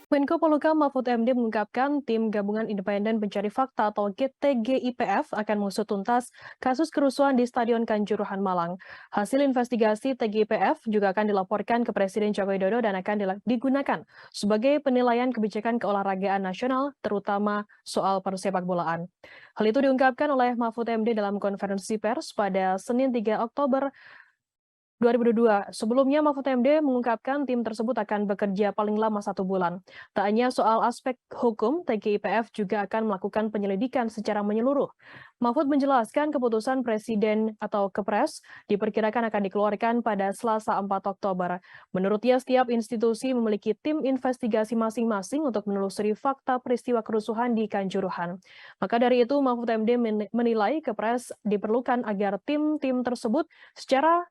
Menko Polhukam Mahfud MD mengungkapkan tim Gabungan Independen Pencari Fakta atau TGIPF akan mengusut tuntas kasus kerusuhan di Stadion Kanjuruhan Malang. Hasil investigasi TGIPF juga akan dilaporkan ke Presiden Joko Widodo dan akan digunakan sebagai penilaian kebijakan keolahragaan nasional, terutama soal persepak bolaan. Hal itu diungkapkan oleh Mahfud MD dalam konferensi pers pada Senin 3 Oktober 2002. Sebelumnya, Mahfud MD mengungkapkan tim tersebut akan bekerja paling lama 1 bulan. Tak hanya soal aspek hukum, TGIPF juga akan melakukan penyelidikan secara menyeluruh. Mahfud menjelaskan keputusan Presiden atau Kepres diperkirakan akan dikeluarkan pada Selasa 4 Oktober. Menurutnya, setiap institusi memiliki tim investigasi masing-masing untuk menelusuri fakta peristiwa kerusuhan di Kanjuruhan. Maka dari itu, Mahfud MD menilai Kepres diperlukan agar tim-tim tersebut secara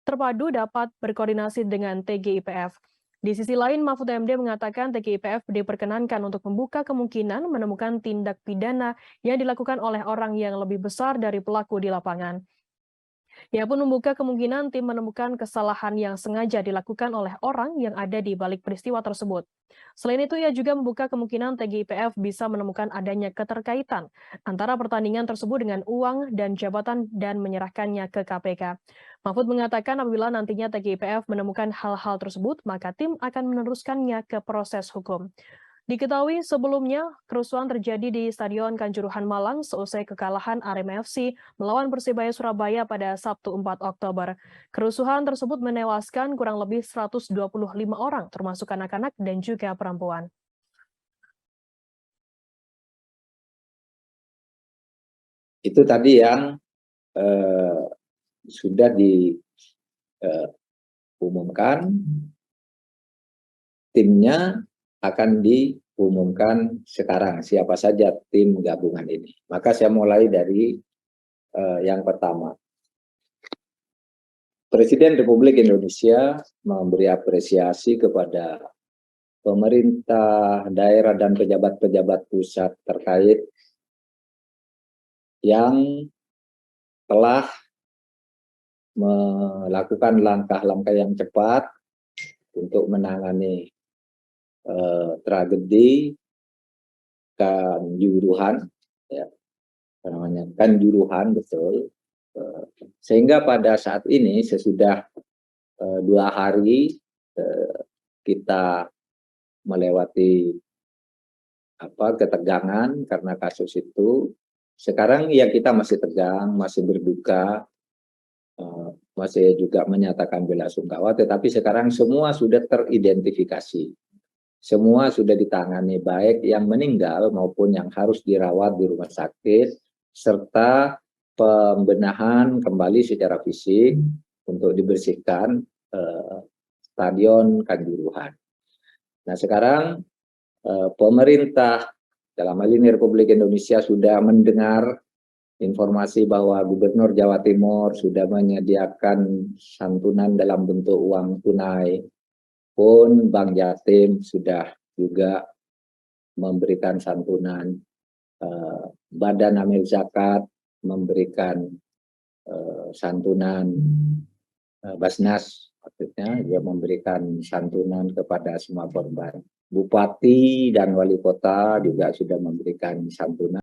terpadu dapat berkoordinasi dengan TGIPF. Di sisi lain, Mahfud MD mengatakan TGIPF diperkenankan untuk membuka kemungkinan menemukan tindak pidana yang dilakukan oleh orang yang lebih besar dari pelaku di lapangan. Ia pun membuka kemungkinan tim menemukan kesalahan yang sengaja dilakukan oleh orang yang ada di balik peristiwa tersebut. Selain itu, ia juga membuka kemungkinan TGIPF bisa menemukan adanya keterkaitan antara pertandingan tersebut dengan uang dan jabatan dan menyerahkannya ke KPK. Mahfud mengatakan apabila nantinya TGIPF menemukan hal-hal tersebut, maka tim akan meneruskannya ke proses hukum. Diketahui sebelumnya, kerusuhan terjadi di Stadion Kanjuruhan Malang seusai kekalahan Arema FC melawan Persebaya Surabaya pada Sabtu 4 Oktober. Kerusuhan tersebut menewaskan kurang lebih 125 orang, termasuk anak-anak dan juga perempuan. Itu tadi yang sudah diumumkan, timnya akan diumumkan sekarang siapa saja tim gabungan ini. Maka saya mulai dari yang pertama. Presiden Republik Indonesia memberi apresiasi kepada pemerintah daerah dan pejabat-pejabat pusat terkait yang telah melakukan langkah-langkah yang cepat untuk menangani tragedi Kanjuruhan, ya, namanya Kanjuruhan betul. Sehingga pada saat ini sesudah 2 hari kita melewati ketegangan karena kasus itu. Sekarang ya kita masih tegang, masih berduka, masih juga menyatakan bela sungkawa, tetapi sekarang semua sudah teridentifikasi. Semua sudah ditangani, baik yang meninggal maupun yang harus dirawat di rumah sakit, serta pembenahan kembali secara fisik untuk dibersihkan Stadion Kanjuruhan. Nah sekarang pemerintah dalam hal ini Republik Indonesia sudah mendengar informasi bahwa Gubernur Jawa Timur sudah menyediakan santunan dalam bentuk uang tunai, pun Bank Jatim sudah juga memberikan santunan, Badan Amil Zakat memberikan santunan, Basnas maksudnya dia memberikan santunan kepada semua korban. Bupati dan wali kota juga sudah memberikan santunan.